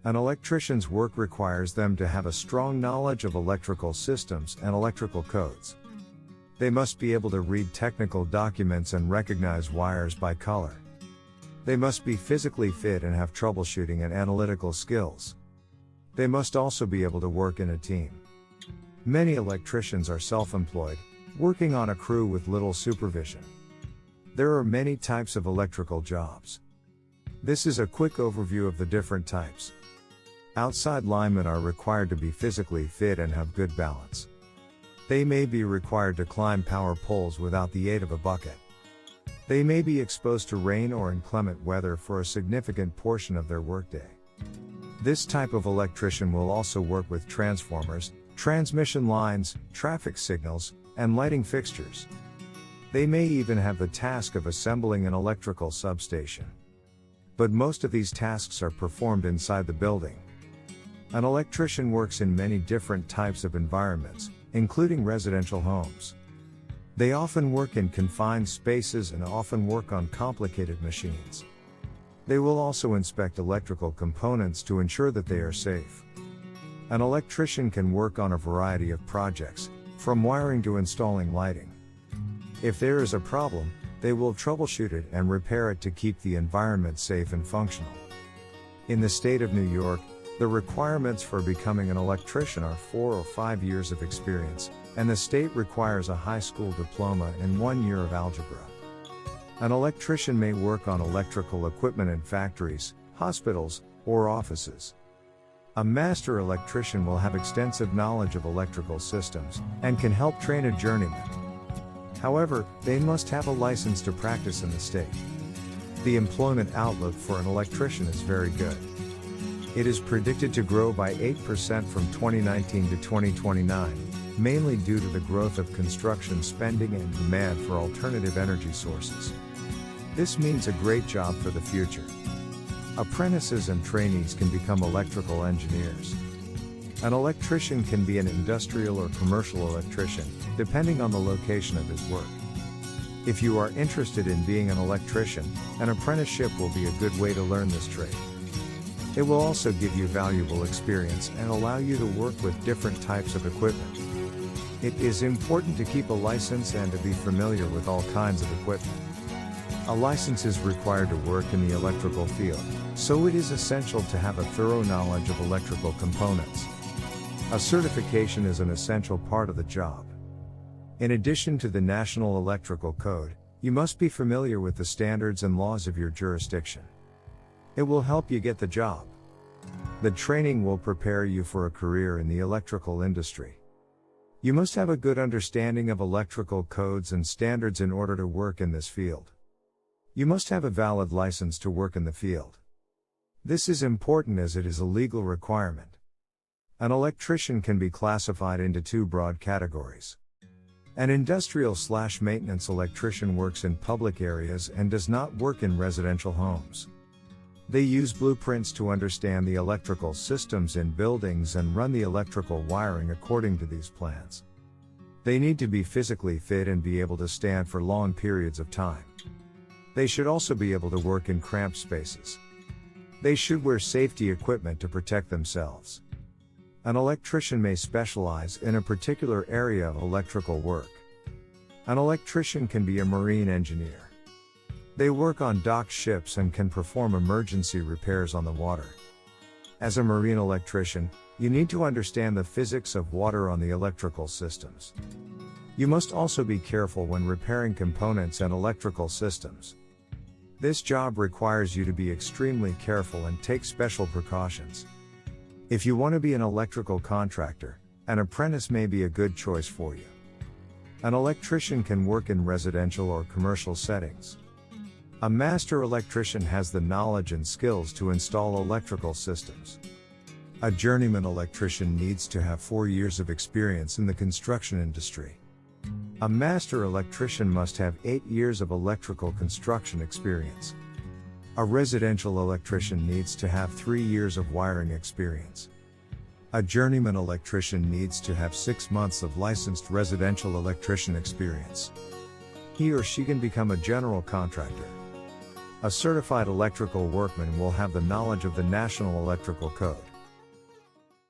An electrician's work requires them to have a strong knowledge of electrical systems and electrical codes. They must be able to read technical documents and recognize wires by color. They must be physically fit and have troubleshooting and analytical skills. They must also be able to work in a team. Many electricians are self-employed, working on a crew with little supervision. There are many types of electrical jobs. This is a quick overview of the different types. Outside linemen are required to be physically fit and have good balance. They may be required to climb power poles without the aid of a bucket. They may be exposed to rain or inclement weather for a significant portion of their workday. This type of electrician will also work with transformers, transmission lines, traffic signals, and lighting fixtures. They may even have the task of assembling an electrical substation. But most of these tasks are performed inside the building. An electrician works in many different types of environments, including residential homes. They often work in confined spaces and often work on complicated machines. They will also inspect electrical components to ensure that they are safe. An electrician can work on a variety of projects, from wiring to installing lighting. If there is a problem, they will troubleshoot it and repair it to keep the environment safe and functional. In the state of New York, the requirements for becoming an electrician are 4 or 5 years of experience, and the state requires a high school diploma and 1 year of algebra. An electrician may work on electrical equipment in factories, hospitals, or offices. A master electrician will have extensive knowledge of electrical systems, and can help train a journeyman. However, they must have a license to practice in the state. The employment outlook for an electrician is very good. It is predicted to grow by 8% from 2019 to 2029, mainly due to the growth of construction spending and demand for alternative energy sources. This means a great job for the future. Apprentices and trainees can become electrical engineers. An electrician can be an industrial or commercial electrician, depending on the location of his work. If you are interested in being an electrician, an apprenticeship will be a good way to learn this trade. It will also give you valuable experience and allow you to work with different types of equipment. It is important to keep a license and to be familiar with all kinds of equipment. A license is required to work in the electrical field, so it is essential to have a thorough knowledge of electrical components. A certification is an essential part of the job. In addition to the National Electrical Code, you must be familiar with the standards and laws of your jurisdiction. It will help you get the job. The training will prepare you for a career in the electrical industry. You must have a good understanding of electrical codes and standards in order to work in this field. You must have a valid license to work in the field. This is important as it is a legal requirement. An electrician can be classified into 2 broad categories. An industrial/maintenance electrician works in public areas and does not work in residential homes. They use blueprints to understand the electrical systems in buildings and run the electrical wiring according to these plans. They need to be physically fit and be able to stand for long periods of time. They should also be able to work in cramped spaces. They should wear safety equipment to protect themselves. An electrician may specialize in a particular area of electrical work. An electrician can be a marine engineer. They work on docked ships and can perform emergency repairs on the water. As a marine electrician, you need to understand the physics of water on the electrical systems. You must also be careful when repairing components and electrical systems. This job requires you to be extremely careful and take special precautions. If you want to be an electrical contractor, an apprentice may be a good choice for you. An electrician can work in residential or commercial settings. A master electrician has the knowledge and skills to install electrical systems. A journeyman electrician needs to have 4 years of experience in the construction industry. A master electrician must have 8 years of electrical construction experience. A residential electrician needs to have 3 years of wiring experience. A journeyman electrician needs to have 6 months of licensed residential electrician experience. He or she can become a general contractor. A certified electrical workman will have the knowledge of the National Electrical Code.